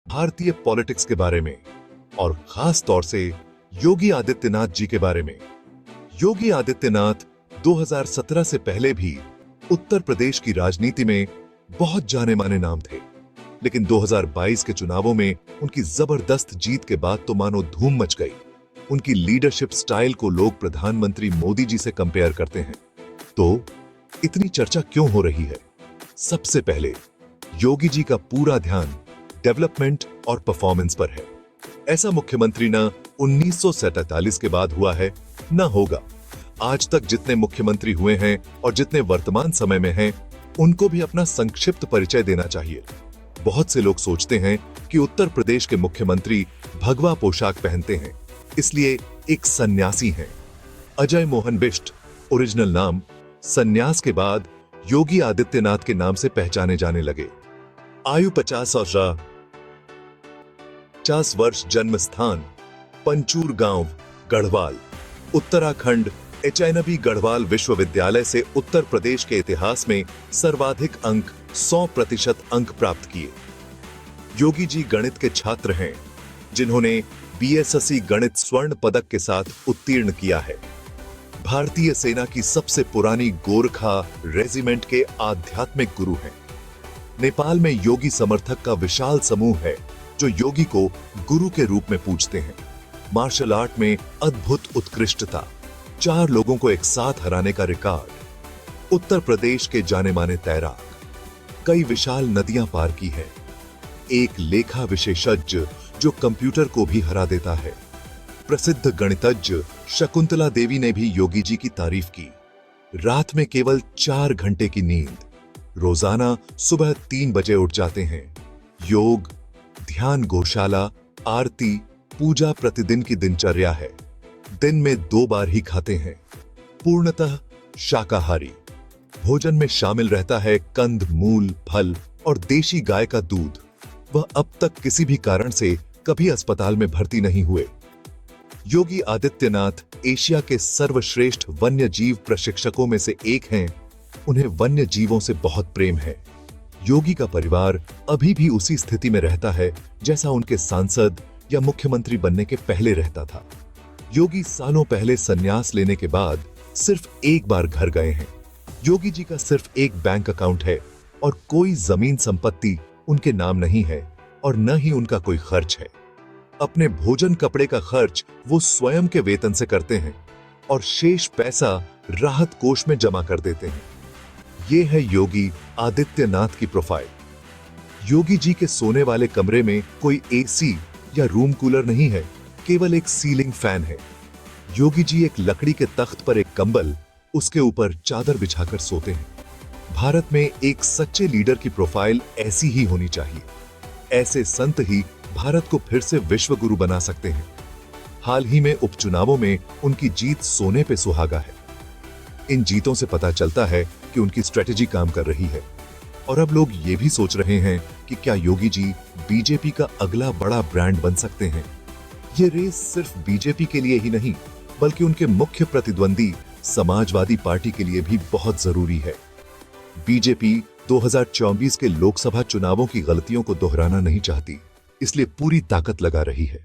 भारतीय पॉलिटिक्स के बारे में और खास तौर से योगी आदित्यनाथ जी के बारे में। योगी आदित्यनाथ 2017 से पहले भी उत्तर प्रदेश की राजनीति में बहुत जाने माने नाम थे, लेकिन 2022 के चुनावों में उनकी जबरदस्त जीत के बाद तो मानो धूम मच गई। उनकी लीडरशिप स्टाइल को लोग प्रधानमंत्री मोदी जी से कंपेयर करते हैं। तो इतनी चर्चा क्यों हो रही है? सबसे पहले योगी जी का पूरा ध्यान डेवलपमेंट और परफॉर्मेंस पर है। ऐसा मुख्यमंत्री न 1947 के बाद हुआ है, न होगा। आज तक जितने मुख्यमंत्री हुए हैं और जितने वर्तमान समय में हैं, उनको भी अपना संक्षिप्त परिचय देना चाहिए। बहुत से लोग सोचते हैं कि उत्तर प्रदेश के मुख्यमंत्री भगवा पोशाक पहनते हैं, इसलिए एक सन्यासी हैं। अजय मोहन बिष्ट ओरिजिनल नाम, सन्यास के बाद योगी आदित्यनाथ के नाम से पहचाने जाने लगे। आयु 50 वर्ष, जन्म स्थान पंचूर गांव, गढ़वाल, उत्तराखंड। एचएनबी गढ़वाल विश्वविद्यालय से उत्तर प्रदेश के इतिहास में सर्वाधिक अंक 100% अंक प्राप्त किए। योगी जी गणित के छात्र हैं, जिन्होंने बीएसएससी गणित स्वर्ण पदक के साथ उत्तीर्ण किया है। भारतीय सेना की सबसे पुरानी गोरखा रेजिमेंट के आध्यात्मिक गुरु हैं। नेपाल में योगी समर्थक का विशाल समूह है, जो योगी को गुरु के रूप में पूजते हैं। मार्शल आर्ट में अद्भुत उत्कृष्टता, 4 लोगों को एक साथ हराने का रिकॉर्ड। उत्तर प्रदेश के जाने माने तैराक, कई विशाल नदियां पार की है। एक लेखा विशेषज्ञ जो कंप्यूटर को भी हरा देता है। प्रसिद्ध गणितज्ञ शकुंतला देवी ने भी योगी जी की तारीफ की। रात में केवल 4 घंटे की नींद, रोजाना सुबह 3 बजे उठ जाते हैं। योग, ध्यान, गौशाला, आरती, पूजा प्रतिदिन की दिनचर्या है। दिन में 2 बार ही खाते हैं, पूर्णतः शाकाहारी। भोजन में शामिल रहता है कंद, मूल, फल और देशी गाय का दूध। वह अब तक किसी भी कारण से कभी अस्पताल में भर्ती नहीं हुए। योगी आदित्यनाथ एशिया के सर्वश्रेष्ठ वन्य जीव प्रशिक्षकों में से एक हैं। उन्हें वन्य जीवों से बहुत प्रेम है। योगी का परिवार अभी भी उसी स्थिति में रहता है जैसा उनके सांसद या मुख्यमंत्री बनने के पहले रहता था। योगी सालों पहले संन्यास लेने के बाद सिर्फ एक बार घर गए हैं। योगी जी का सिर्फ एक बैंक अकाउंट है और कोई जमीन संपत्ति उनके नाम नहीं है और न ही उनका कोई खर्च है। अपने भोजन कपड़े का खर्च वो स्वयं के वेतन से करते हैं और शेष पैसा राहत कोष में जमा कर देते हैं। ये है योगी आदित्यनाथ की प्रोफाइल। योगी जी के सोने वाले कमरे में कोई एसी या रूम कूलर नहीं है, केवल एक सीलिंग फैन है। योगी जी एक लकड़ी के तख्त पर एक कंबल, उसके ऊपर चादर बिछाकर सोते हैं। भारत में एक सच्चे लीडर की प्रोफाइल ऐसी ही होनी चाहिए। ऐसे संत ही भारत को फिर से विश्व गुरु बना सकते हैं। हाल ही में उपचुनावों में उनकी जीत सोने पे सुहागा है। इन जीतों से पता चलता है कि उनकी स्ट्रेटेजी काम कर रही है। और अब लोग ये भी सोच रहे हैं कि क्या योगी जी बीजेपी का अगला बड़ा ब्रांड बन सकते हैं। ये रेस सिर्फ बीजेपी के लिए ही नहीं, बल्कि उनके मुख्य प्रतिद्वंदी समाजवादी पार्टी के लिए भी बहुत जरूरी है। बीजेपी 2024 के लोकसभा चुनावों की गलतियों को दोहराना नहीं चाहती, इसलिए पूरी ताकत लगा रही है।